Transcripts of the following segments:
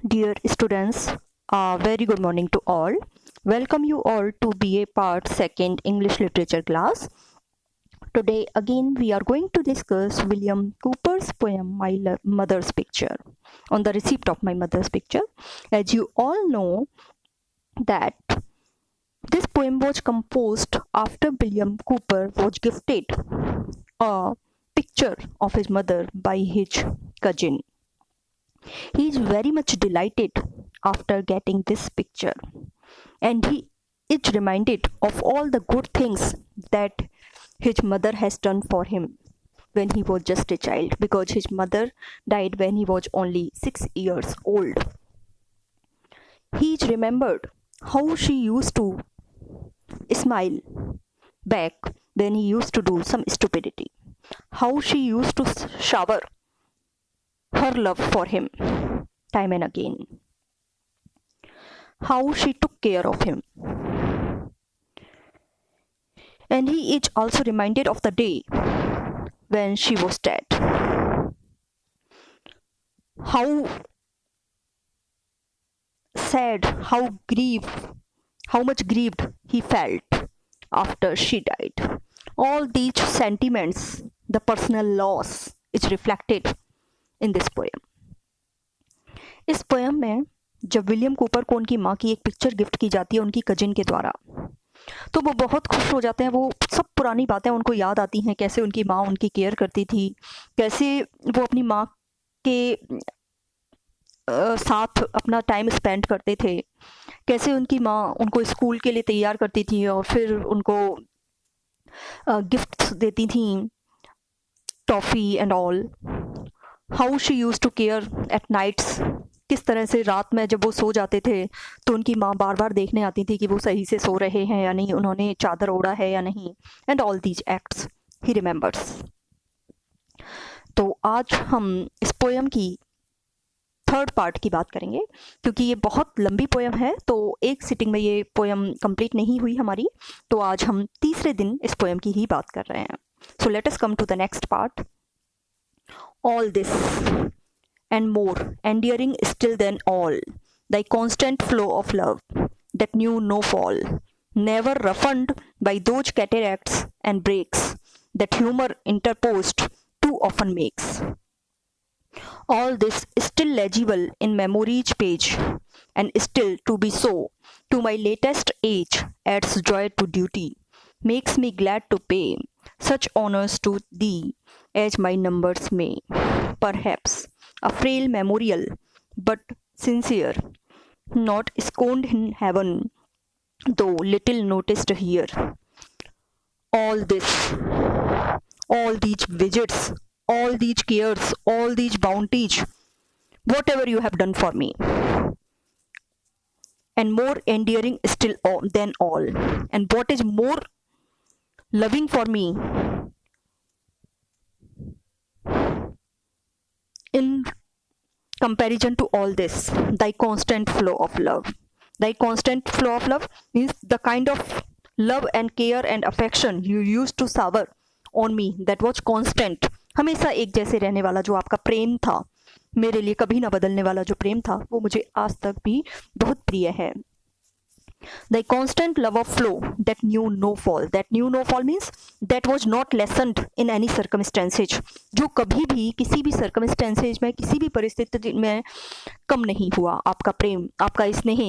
Dear students, very good morning to all. Welcome you all to BA Part 2nd English Literature class. Today again we are going to discuss William Cooper's poem My Mother's Picture, on the receipt of my mother's picture. As you all know that this poem was composed after William Cooper was gifted a picture of his mother by his cousin. He is very much delighted after getting this picture, and he is reminded of all the good things that his mother has done for him when he was just a child, because his mother died when he was only 6 years old. He is remembered how she used to smile back when he used to do some stupidity, how she used to shower her love for him time and again, how she took care of him. And he is also reminded of the day when she was dead, how sad, how much grieved he felt after she died. All these sentiments, the personal loss, is reflected in this poem. इस poem में जब William Cooper को उनकी माँ की एक picture gift की जाती है उनकी कजिन के द्वारा, तो वो बहुत खुश हो जाते हैं। वो सब पुरानी बातें उनको याद आती हैं, कैसे उनकी माँ उनकी केयर करती थी, कैसे वो अपनी माँ के साथ अपना टाइम स्पेंड करते थे, कैसे उनकी माँ उनको स्कूल के लिए तैयार करती थी और फिर उनको गिफ्ट्स देती थी, toffee and all. How she use to care at nights, किस तरह से रात में जब वो सो जाते थे तो उनकी माँ बार बार देखने आती थी कि वो सही से सो रहे हैं या नहीं, उन्होंने चादर ओढ़ा है या नहीं, and all these acts he remembers. तो आज हम इस पोएम की थर्ड पार्ट की बात करेंगे, क्योंकि ये बहुत लंबी पोएम है, तो एक सिटिंग में ये पोएम कंप्लीट नहीं हुई हमारी, तो आज हम तीसरे दिन इस पोएम की ही बात कर रहे हैं। So let us come to the next part. All this and more endearing still than all, thy constant flow of love that knew no fall, never roughened by those cataracts and breaks that humor interposed too often makes. All this still legible in memory's page, and still to be so to my latest age adds joy to duty, makes me glad to pay such honors to thee as my numbers may. Perhaps a frail memorial, but sincere, not scorned in heaven, though little noticed here. All this, all these visits, all these cares, all these bounties, whatever you have done for me, and more endearing still than all, and what is more loving for me in comparison to all this, thy constant flow of love. Thy constant flow of love means the kind of love and care and affection you used to shower on me, that was constant, हमेशा एक जैसे रहने वाला जो आपका प्रेम था, मेरे लिए कभी ना बदलने वाला जो प्रेम था, वो मुझे आज तक भी बहुत प्रिय है। Thy constant love of flow that knew no fall. That knew no fall means that was not lessened in any circumstances. जो कभी भी किसी भी circumstances में, किसी भी परिस्थिति में कम नहीं हुआ। आपका प्रेम, आपका स्नेह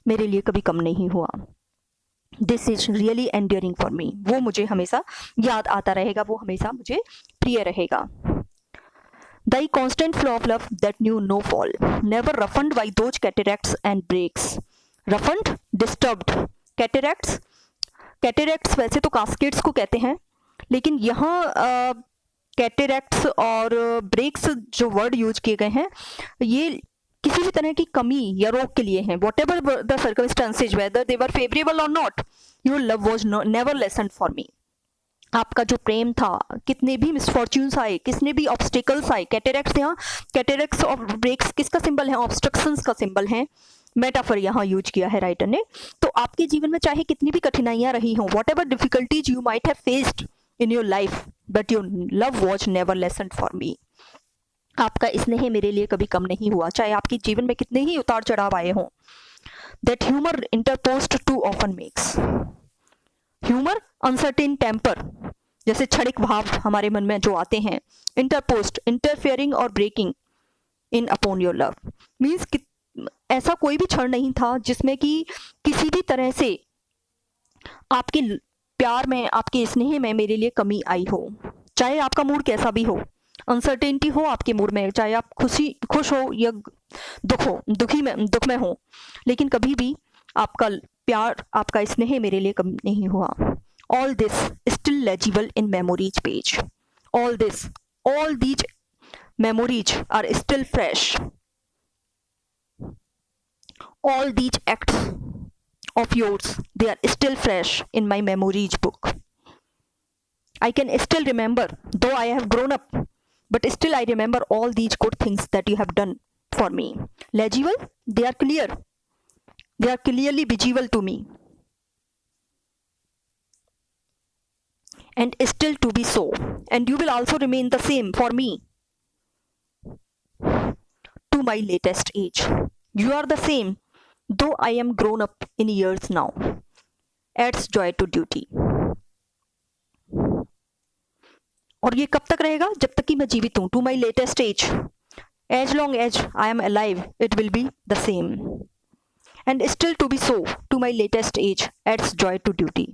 मेरे लिए कभी कम नहीं हुआ। This is really enduring for me. वो मुझे हमेशा याद आता रहेगा, वो हमेशा मुझे प्रिय रहेगा। Thy constant flow of love that knew no fall, never roughened by those cataracts and breaks. रफंड, डिस्टर्ब्ड, कैटेरैक्ट्स, कैटेरैक्ट्स वैसे तो कास्केट्स को कहते हैं, लेकिन यहाँ कैटेरैक्ट्स और ब्रेक्स जो वर्ड यूज किए गए हैं ये किसी भी तरह की कमी या रोग के लिए हैं। Whatever the circumstances, whether they were favourable और not, your love was never lessened for me. आपका जो प्रेम था, कितने भी मिसफॉर्च्यून्स आए, कितने भी ऑब्स्टिकल्स आए, कैटेरैक्ट्स, यहाँ कैटेरैक्ट्स और ब्रेक्स किसका सिंबल है? ऑब्स्ट्रक्शंस का सिंबल है। मेटाफर यहाँ यूज किया है राइटर ने। तो आपके जीवन में चाहे कितनी भी कठिनाइयां रही हों, what ever difficulties you might have faced in your life, but your love was never lessened for me. आपका स्नेह मेरे लिए कभी कम नहीं हुआ, चाहे आपके जीवन में कितने ही उतार चढ़ाव आए हों। That humour interpose too often makes, humour uncertain temper, जैसे क्षणिक भाव हमारे मन में जो आते हैं, इंटरपोस्ट इंटरफेयरिंग और breaking in upon your love, means ऐसा कोई भी क्षण नहीं था जिसमें कि किसी भी तरह से आपके प्यार में, आपके स्नेह में मेरे लिए कमी आई हो। चाहे आपका मूड कैसा भी हो, अनसर्टेनिटी हो आपके मूड में, चाहे आप खुश हो या दुख में हो, लेकिन कभी भी आपका प्यार, आपका स्नेह मेरे लिए कम नहीं हुआ। All this still legible in memories page, all these memories are still fresh, all these acts of yours, they are still fresh in my memories book. I can still remember, though I have grown up, but still I remember all these good things that you have done for me. Legible, they are clear, they are clearly visible to me, and still to be so, and you will also remain the same for me to my latest age. You are the same, though I am grown up in years now. Adds joy to duty. और ये कब तक रहेगा? जब तक कि मैं जीवित हूँ. To my latest age. As long as I am alive, it will be the same. And still to be so, to my latest age, adds joy to duty.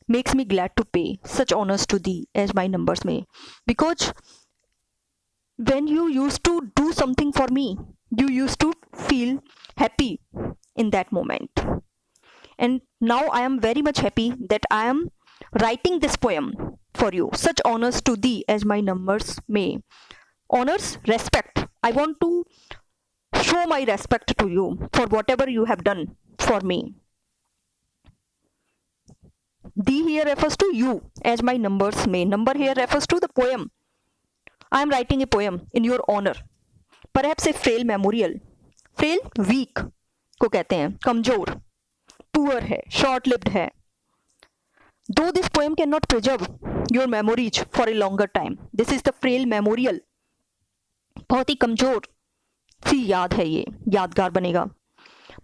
Makes me glad to pay such honors to thee as my numbers may. Because when you used to do something for me, you used to feel happy in that moment. And now I am very much happy that I am writing this poem for you. Such honors to thee as my numbers may. Honors, respect. I want to show my respect to you for whatever you have done for me. Thee here refers to you as my numbers may. Number here refers to the poem. I am writing a poem in your honor. Perhaps a frail memorial. Frail, weak को कहते हैं, कमजोर, poor है, short lived है. Though this poem cannot preserve your memories for a longer time, this is the frail memorial. बहुत ही कमजोर सी याद है ये, यादगार बनेगा.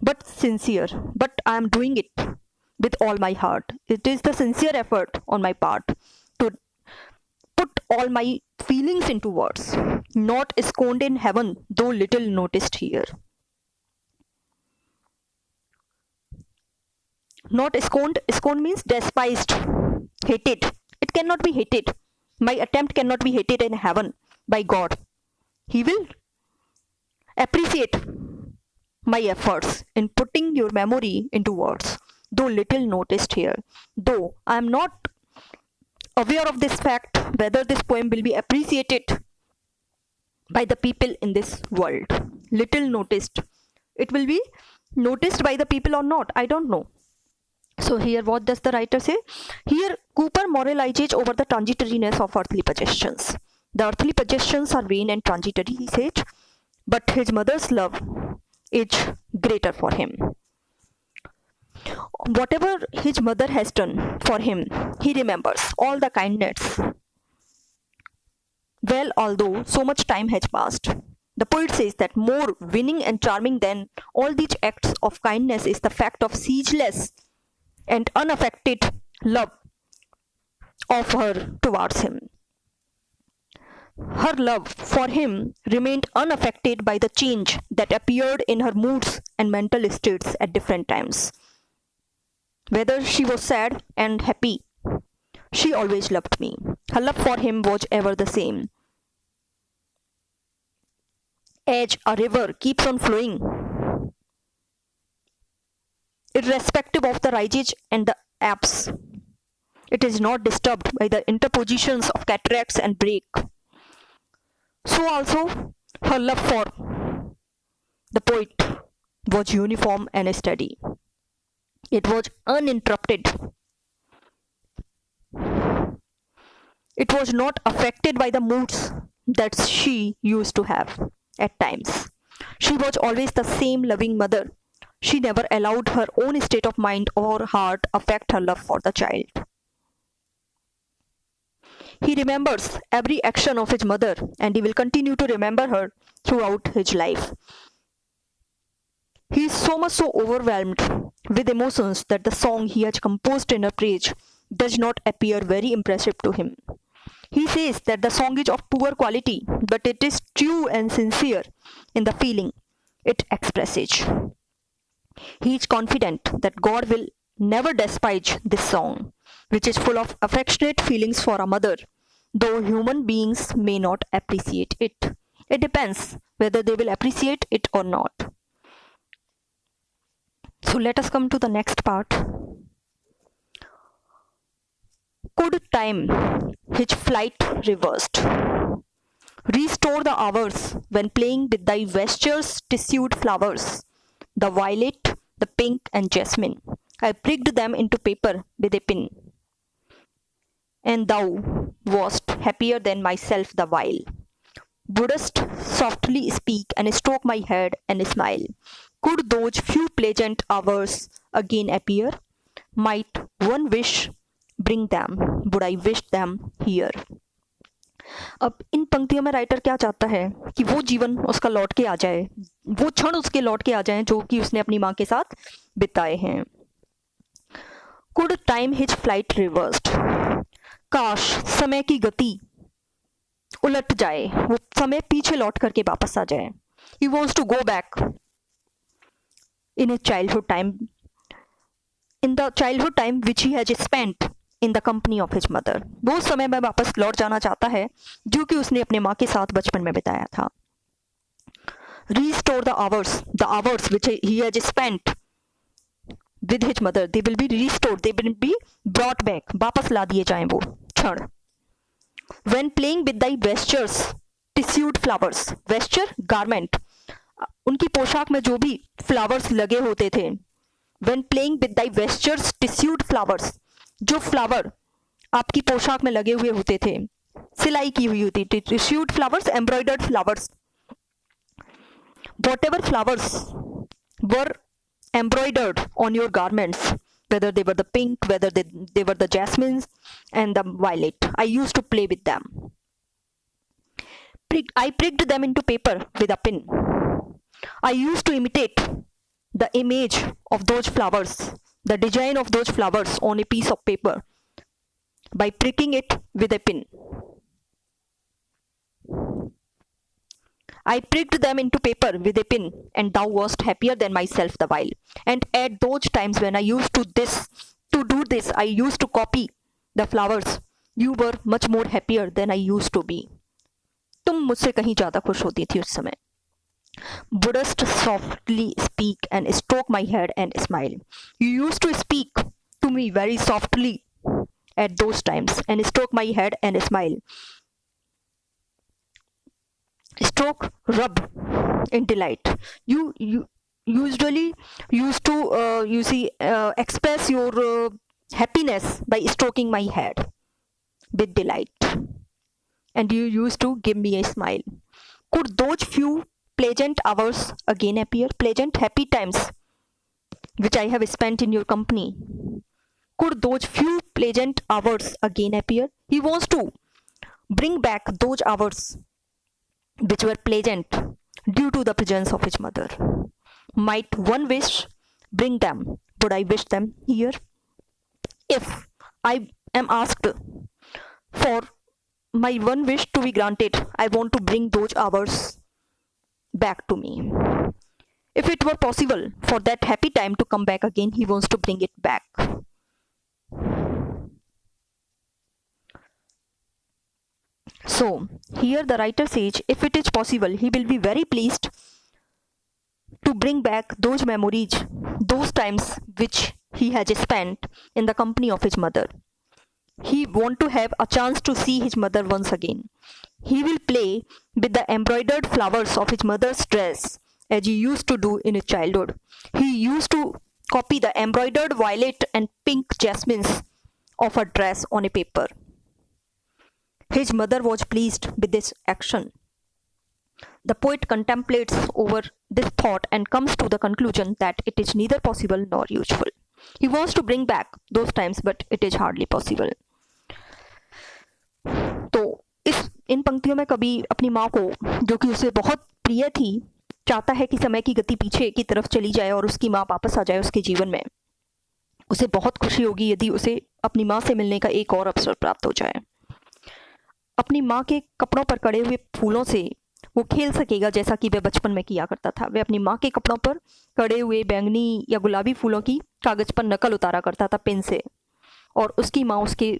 But sincere, but I am doing it with all my heart. It is the sincere effort on my part to put all my feelings into words, not scorned in heaven, though little noticed here. Not scorned, scorned means despised, hated. It cannot be hated. My attempt cannot be hated in heaven by God. He will appreciate my efforts in putting your memory into words, though little noticed here. Though I am not aware of this fact, whether this poem will be appreciated by the people in this world. Little noticed. It will be noticed by the people or not, I don't know. So here what does the writer say? Here Cooper moralizes over the transitoriness of earthly possessions. The earthly possessions are vain and transitory, he says, but his mother's love is greater for him. Whatever his mother has done for him, he remembers all the kindness. Well, although so much time has passed, the poet says that more winning and charming than all these acts of kindness is the fact of ceaseless and unaffected love of her towards him. Her love for him remained unaffected by the change that appeared in her moods and mental states at different times. Whether she was sad and happy, she always loved me. Her love for him was ever the same. As a river keeps on flowing, irrespective of the rises and the ebbs, it is not disturbed by the interpositions of cataracts and break. So also her love for the poet was uniform and steady. It was uninterrupted. It was not affected by the moods that she used to have at times. She was always the same loving mother. She never allowed her own state of mind or heart affect her love for the child. He remembers every action of his mother, and he will continue to remember her throughout his life. He is so much so overwhelmed with emotions that the song he has composed in her praise does not appear very impressive to him. He says that the song is of poor quality, but it is true and sincere in the feeling it expresses. He is confident that God will never despise this song, which is full of affectionate feelings for a mother, though human beings may not appreciate it. It depends whether they will appreciate it or not. So let us come to the next part. Could time his flight reversed, restore the hours when playing with thy vestures tissued flowers, the violet, the pink and jasmine. I pricked them into paper with a pin, and thou wast happier than myself the while. Wouldst softly speak and stroke my head and smile. Could those few pleasant hours again appear? Might one wish bring them? Would I wish them here? अब इन पंक्तियों में writer क्या चाहता है कि वो जीवन उसका लौट के आ जाए, वो क्षण उसके लौट के आ जाएं जो कि उसने अपनी माँ के साथ बिताए हैं. Could time his flight reversed? काश समय की गति उलट जाए, वो समय पीछे लौट करके वापस आ जाए. He wants to go back in his childhood time, in the childhood time which he has spent in the company of his mother. वो समय में वापस लौट जाना चाहता है जो कि उसने अपने माँ के साथ बचपन में बिताया था. Restore the hours which he has spent with his mother, they will be restored, they will be brought back, वापस ला दिए जाएं वो क्षण. When playing with thy vestures tissued flowers, vesture garment, उनकी पोशाक में जो भी फ्लावर्स लगे होते थे. When playing with thy vestures tissued flowers, जो फ्लावर आपकी पोशाक में लगे हुए होते थे, सिलाई की हुई होती थी. tissued flowers, embroidered flowers, whatever flowers were embroidered on your garments, whether they were the pink, whether they were the jasmines and the violet, I used to play with them. I pricked them into paper with a pin. I used to imitate the image of those flowers, the design of those flowers on a piece of paper by pricking it with a pin. I pricked them into paper with a pin, and thou wast happier than myself the while. And at those times when I used to do this, I used to copy the flowers. You were much more happier than I used to be. तुम मुझसे कहीं ज़्यादा खुश होती थी उस समय. Wouldst softly speak and stroke my head and smile. You used to speak to me very softly at those times and stroke my head and smile. Stroke, rub in delight. You usually used to express your happiness by stroking my head with delight, and you used to give me a smile. Could those few pleasant hours again appear? Pleasant, happy times which I have spent in your company. Could those few pleasant hours again appear? He wants to bring back those hours which were pleasant due to the presence of his mother. Might one wish bring them? Would I wish them here? If I am asked for my one wish to be granted, I want to bring those hours back to me. If it were possible for that happy time to come back again, he wants to bring it back. So here the writer says, if it is possible, he will be very pleased to bring back those memories, those times which he has spent in the company of his mother. He want to have a chance to see his mother once again. He will play with the embroidered flowers of his mother's dress as he used to do in his childhood. He used to copy the embroidered violet and pink jasmines of her dress on a paper. His mother was pleased with this action. The poet contemplates over this thought and comes to the conclusion that it is neither possible nor useful. He wants to bring back those times, but it is hardly possible. इन पंक्तियों में कवि अपनी माँ को, जो कि उसे बहुत प्रिय थी, चाहता है कि समय की गति पीछे की तरफ चली जाए और उसकी माँ वापस आ जाए उसके जीवन में। उसे बहुत खुशी होगी यदि उसे अपनी माँ से मिलने का एक और अवसर प्राप्त हो जाए। अपनी माँ के कपड़ों पर कड़े हुए फूलों से वो खेल सकेगा जैसा कि वह बचपन में किया करता था। वह अपनी माँ के कपड़ों पर कड़े हुए बैंगनी या गुलाबी फूलों की कागज पर नकल उतारा करता था पेन से, और उसकी माँ उसके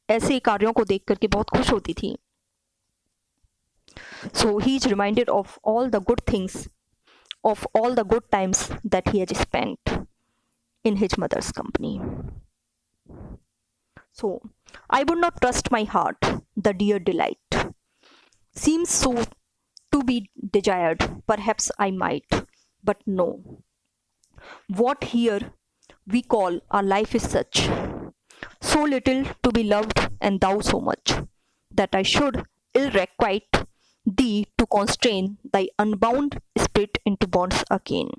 ऐसे कार्यों को देख करके बहुत खुश होती थी। So he is reminded of all the good things, of all the good times that he has spent in his mother's company. So I would not trust my heart, the dear delight seems so to be desired, perhaps I might, but no. What here we call our life is such, so little to be loved, and thou so much, that I should ill requite thee to constrain thy unbound spirit into bonds again.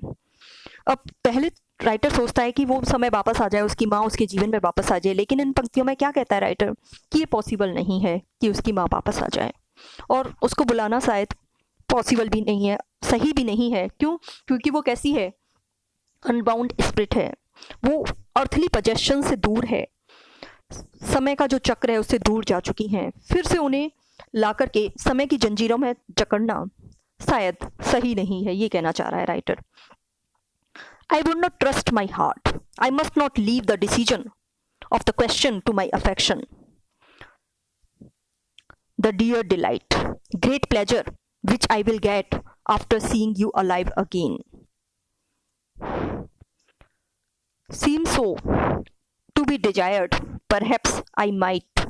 अब पहले writer सोचता है कि वो समय वापस आ जाए, उसकी माँ उसके जीवन में वापस आ जाए, लेकिन इन पंक्तियों में क्या कहता है राइटर कि ये पॉसिबल नहीं है कि उसकी माँ वापस आ जाए, और उसको बुलाना शायद पॉसिबल भी नहीं है, सही भी नहीं है। क्यों? क्योंकि वो कैसी है? अनबाउंड स्पिरिट है, वो अर्थली पोजेशन से दूर है, समय का जो चक्र है उससे दूर जा चुकी हैं। फिर से उन्हें ला करके समय की जंजीरों में जकड़ना शायद सही नहीं है, ये कहना चाह रहा है writer. I would not trust my heart. I must not leave the decision of the question to my affection. The dear delight, great pleasure, which I will get after seeing you alive again, seems so to be desired. Perhaps I might.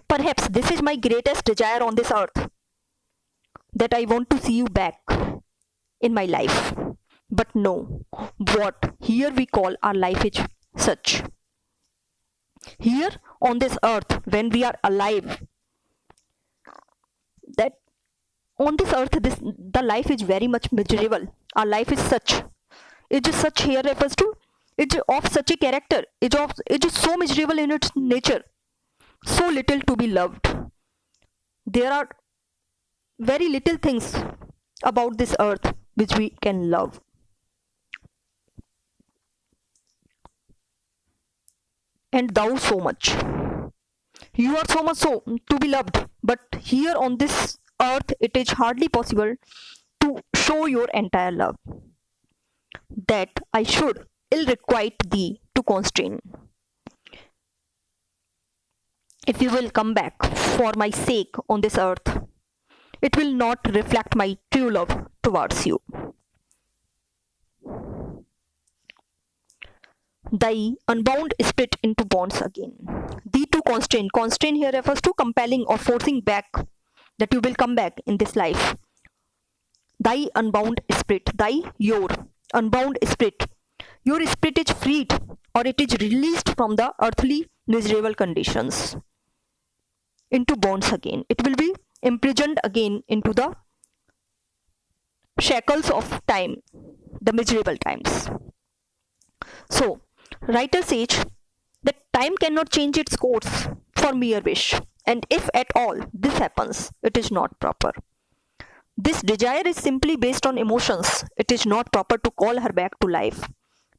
Perhaps this is my greatest desire on this earth, that I want to see you back in my life. But no, what here we call our life is such. Here on this earth, when we are alive, that on this earth, the life is very much miserable. Our life is such. It is such here refers to, it is of such a character. It is so miserable in its nature, so little to be loved. There are very little things about this earth which we can love. And thou so much. You are so much so to be loved, but here on this earth it is hardly possible to show your entire love, that I should ill requite thee to constrain. If you will come back for my sake on this earth, it will not reflect my true love towards you. Thy unbound spirit into bonds again. Thee to constrain. Constrain here refers to compelling or forcing back, that you will come back in this life. Thy unbound spirit. Your unbound spirit. Your spirit is freed, or it is released from the earthly miserable conditions into bonds again. It will be imprisoned again into the shackles of time, the miserable times. So, writer says that time cannot change its course for mere wish, and if at all this happens, it is not proper. This desire is simply based on emotions. It is not proper to call her back to life,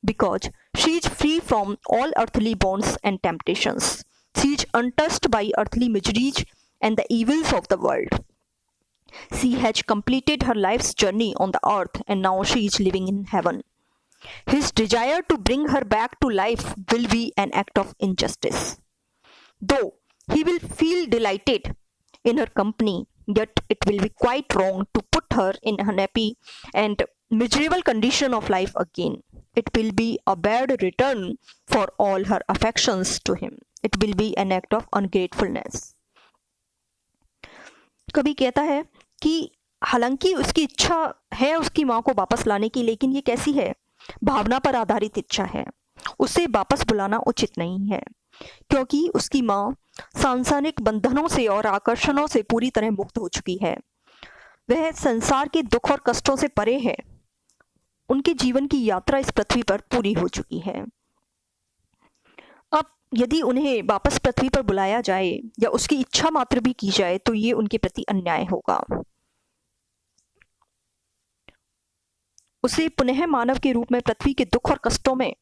because she is free from all earthly bonds and temptations. She is untouched by earthly miseries and the evils of the world. She has completed her life's journey on the earth, and now she is living in heaven. His desire to bring her back to life will be an act of injustice. Though he will feel delighted in her company, yet it will be quite wrong to put her in an unhappy and miserable condition of life again. It will be a bad return for all her affections to him. It will be an act of ungratefulness. कभी कहता है कि हालांकि उसकी इच्छा है उसकी माँ को वापस लाने की, लेकिन ये कैसी है? भावना पर आधारित इच्छा है। उसे वापस बुलाना उचित नहीं है, क्योंकि उसकी माँ सांसारिक बंधनों से और आकर्षणों से पूरी तरह मुक्त हो चुकी है। वह संसार के दुख और कष्टों से परे है। उनके जीवन की यात्रा इस पृथ्वी पर पूरी हो चुकी है। अब यदि उन्हें वापस पृथ्वी पर बुलाया जाए या उसकी इच्छा मात्र भी की जाए तो ये उनके प्रति अन्याय होगा। उसे पुनः मानव के रूप में पृथ्वी के दुख और कष्टों में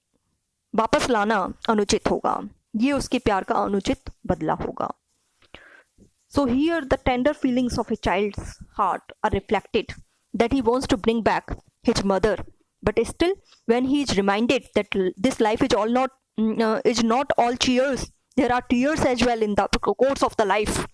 वापस लाना अनुचित होगा। ये उसके प्यार का अनुचित बदला होगा। So here the tender feelings of a child's heart are reflected, that he wants to bring back his mother, but still when he is reminded that this life is not all cheers, there are tears as well in the course of the life,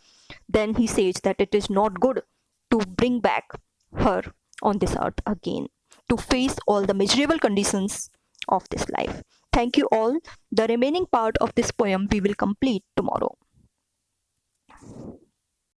then he says that it is not good to bring back her on this earth again, to face all the miserable conditions of this life. Thank you all. The remaining part of this poem we will complete tomorrow.